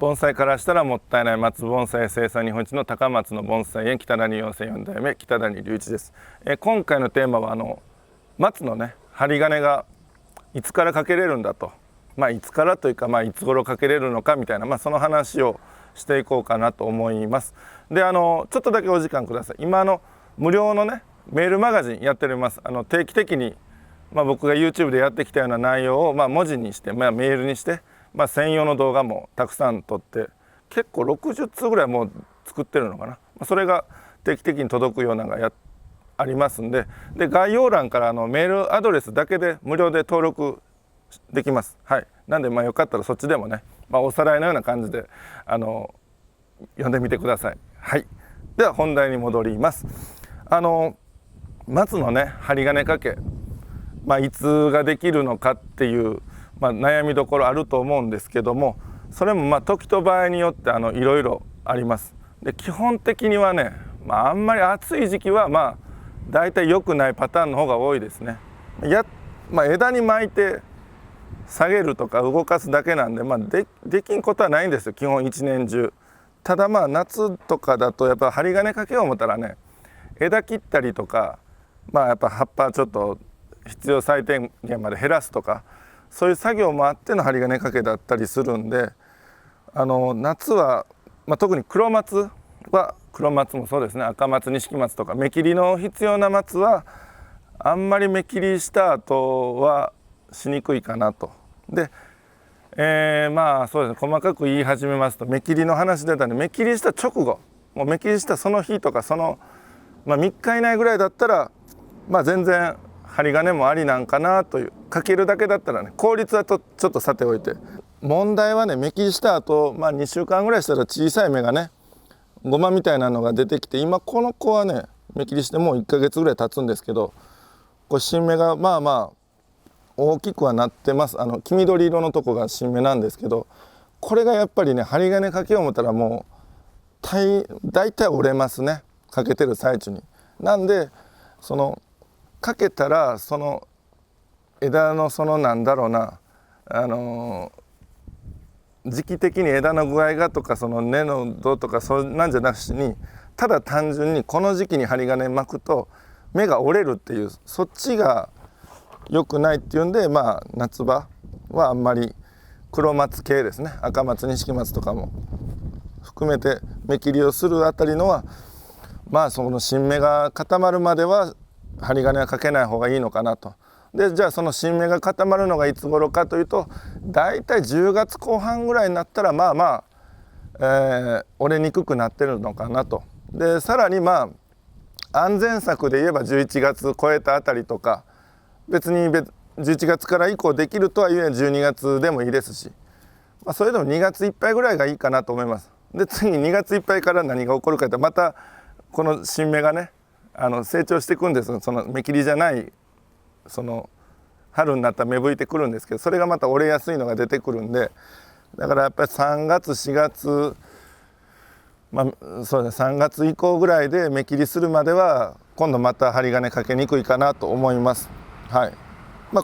盆栽からしたらもったいない松盆栽生産日本一の高松の盆栽園北谷養成4代目北谷隆一です。今回のテーマは松のね針金がいつからかけれるんだと、いつからというか、いつ頃かけれるのかみたいな、その話をしていこうかなと思います。でちょっとだけお時間ください。今無料のねメールマガジンやっております。定期的に、僕が YouTube でやってきたような内容を、文字にして、メールにして、専用の動画もたくさん撮って結構60通ぐらいもう作ってるのかな、それが定期的に届くようなのがありますんで、概要欄からメールアドレスだけで無料で登録できます。はい、なんでよかったらそっちでもね、おさらいのような感じで読んでみてください。はい、では本題に戻ります。松のね針金掛け、いつができるのかっていう悩みどころあると思うんですけども、それも時と場合によっていろいろあります。で基本的にはね、あんまり暑い時期はだいたい良くないパターンの方が多いですね。枝に巻いて下げるとか動かすだけなんで、できんことはないんですよ、基本一年中。ただ夏とかだとやっぱ針金かけよう思ったらね、枝切ったりとか、やっぱ葉っぱちょっと必要最低限まで減らすとか、そういう作業もあっての針金掛けだったりするんで、夏は、特に黒松もそうですね、赤松錦松とか目切りの必要な松はあんまり目切りした後はしにくいかなと。で、そうですね、細かく言い始めますと、目切りの話出たんで、目切りした直後、もう目切りしたその日とかその、3日以内ぐらいだったら全然針金もありなんかなという、かけるだけだったらね、効率はちょっとさておいて、問題はね、目切りした後、2週間ぐらいしたら小さい芽がね、ごまみたいなのが出てきて、今この子はね目切りしてもう1ヶ月ぐらい経つんですけど、これ新芽が大きくはなってます。黄緑色のとこが新芽なんですけど、これがやっぱりね針金かけよう思ったらもう大体折れますね、かけてる最中に。なんでかけたらその枝のなんだろうな、時期的に枝の具合がとか根のどうとかそんなんじゃなしに、ただ単純にこの時期に針金巻くと芽が折れるっていう、そっちが良くないっていうんで、夏場はあんまり黒松系ですね、赤松錦松とかも含めて目切りをするあたりのはその新芽が固まるまでは針金はかけない方がいいのかなと。でじゃあその新芽が固まるのがいつ頃かというと、だいたい10月後半ぐらいになったら折れにくくなってるのかなと。でさらに安全策で言えば11月超えたあたりとか、別に11月から以降できるとはいえ12月でもいいですし、それでも2月いっぱいぐらいがいいかなと思います。で次2月いっぱいから何が起こるかというと、またこの新芽がね成長していくんです。その目切りじゃない春になったら芽吹いてくるんですけど、それがまた折れやすいのが出てくるんで、だからやっぱり3月4月そうですね、3月以降ぐらいで目切りするまでは今度また針金かけにくいかなと思います。はい、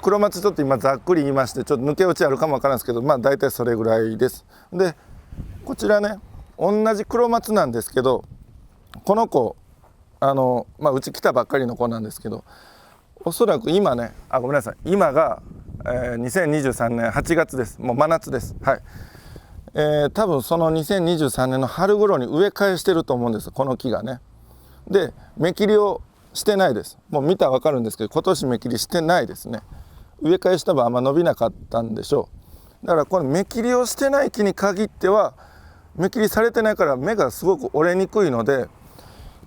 黒松ちょっと今ざっくり言いまして、ちょっと抜け落ちあるかもわからないですけど、大体それぐらいです。でこちらね、同じ黒松なんですけど、この子うち来たばっかりの子なんですけど、おそらく今ね、ごめんなさい、今が、2023年8月です。もう真夏です。はい、多分その2023年の春頃に植え替えしてると思うんです、この木がね。で目切りをしてないです。もう見たら分かるんですけど、今年目切りしてないですね。植え替えした分あんま伸びなかったんでしょう。だからこの目切りをしてない木に限っては、目切りされてないから芽がすごく折れにくいので、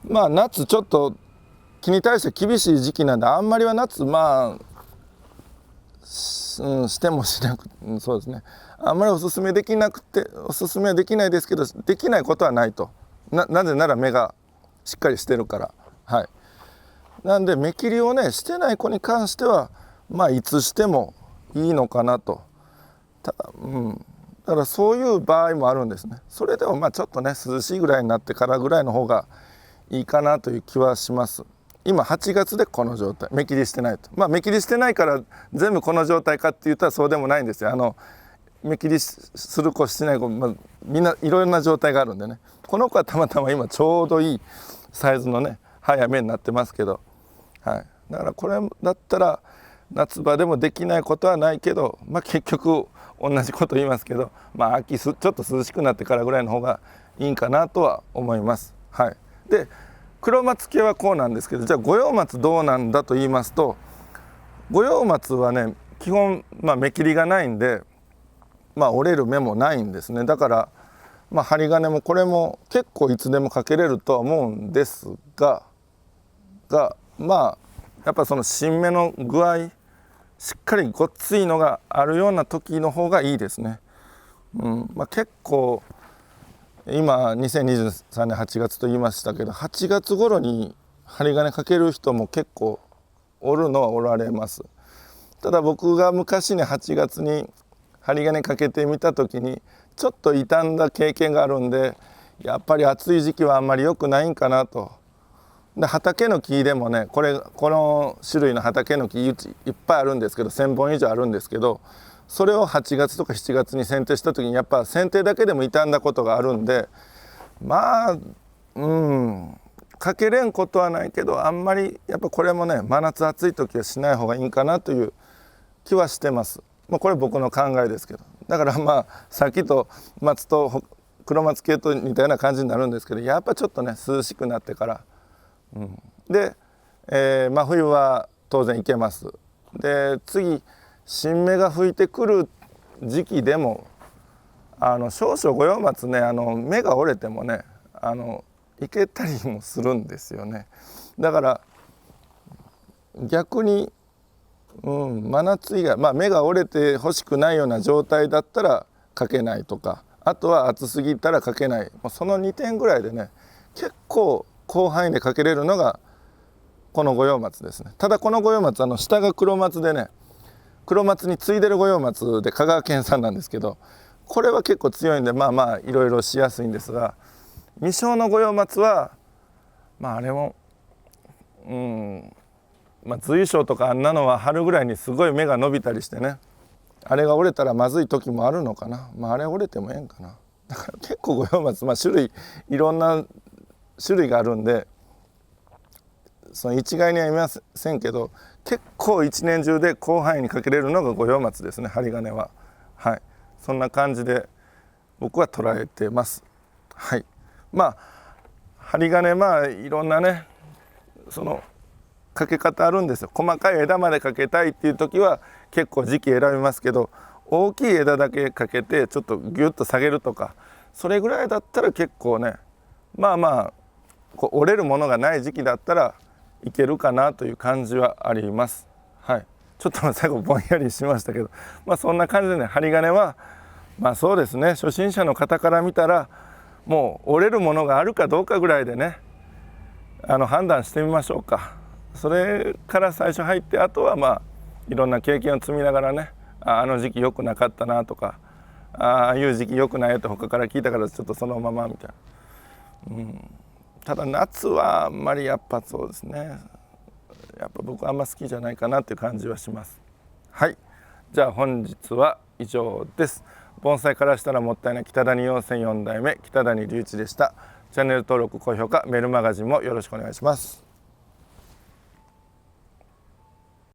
夏ちょっと木に対して厳しい時期なんで、あんまりは夏してもしなく、そうですね、あんまりおすすめできなくて、おすすめはできないですけど、できないことはないと。なぜなら芽がしっかりしてるから。はい、なんで目切りをねしてない子に関してはいつしてもいいのかなと。だからそういう場合もあるんですね。それでもちょっとね涼しいぐらいになってからぐらいの方がいいかなという気はします。今8月でこの状態、目切りしてないと。目切りしてないから全部この状態かって言ったらそうでもないんですよ。目切りする子しない子、みんないろんな状態があるんでね、この子はたまたま今ちょうどいいサイズのね早めになってますけど、はい、だからこれだったら夏場でもできないことはないけど、結局同じこと言いますけど、秋ちょっと涼しくなってからぐらいの方がいいんかなとは思います。はい、で黒松系はこうなんですけど、じゃあ五葉松どうなんだと言いますと、五葉松はね基本目切りがないんで、折れる芽もないんですね。だから針金もこれも結構いつでもかけれるとは思うんですがやっぱその新芽の具合しっかりごっついのがあるような時の方がいいですね。結構今2023年8月と言いましたけど、8月頃に針金かける人も結構おるのはおられます。ただ僕が昔ね8月に針金かけてみた時にちょっと傷んだ経験があるんで、やっぱり暑い時期はあんまり良くないんかなと。で畑の木でもね、この種類の畑の木いっぱいあるんですけど、1000本以上あるんですけど、それを8月とか7月に剪定した時にやっぱ剪定だけでも傷んだことがあるんで、かけれんことはないけど、あんまりやっぱこれもね真夏暑い時はしない方がいいんかなという気はしてます。これ僕の考えですけど、だからさっきと松と黒松系と似たような感じになるんですけど、やっぱちょっとね涼しくなってから、で、真冬は当然いけます。で次新芽が吹いてくる時期でも少々五葉松ね芽が折れてもねいけたりもするんですよね。だから逆に真夏以外、芽が折れてほしくないような状態だったらかけないとか、あとは暑すぎたらかけない、その2点ぐらいでね結構広範囲でかけれるのがこの五葉松ですね。ただこの五葉松下が黒松でね、黒松に次いでる五葉松で香川県産なんですけど、これは結構強いんでいろいろしやすいんですが、未生の五葉松はあれも随章とかあんなのは春ぐらいにすごい芽が伸びたりしてね、あれが折れたらまずい時もあるのかな。あれ折れてもええんかな。だから結構五葉松種類いろんな種類があるんで、その一概には言いませんけど、結構一年中で広範囲にかけれるのが五葉松ですね、針金は。はい、そんな感じで僕は捉えてます。はい、針金いろんなねそのかけ方あるんですよ。細かい枝までかけたいっていう時は結構時期選びますけど、大きい枝だけかけてちょっとギュッと下げるとか、それぐらいだったら結構ね折れるものがない時期だったらいけるかなという感じはあります。はい、ちょっと最後ぼんやりしましたけど、そんな感じでね針金はそうですね、初心者の方から見たらもう折れるものがあるかどうかぐらいでね判断してみましょうか。それから最初入って、あとはいろんな経験を積みながらね、あの時期良くなかったなとか、ああいう時期良くないよと他から聞いたからちょっとそのままみたいな。ただ夏はあんまりやっぱそうですね、やっぱ僕はあんま好きじゃないかなっていう感じはします。はい、じゃあ本日は以上です。盆栽からしたらもったいない北谷養泉4代目北谷隆一でした。チャンネル登録高評価メールマガジンもよろしくお願いします。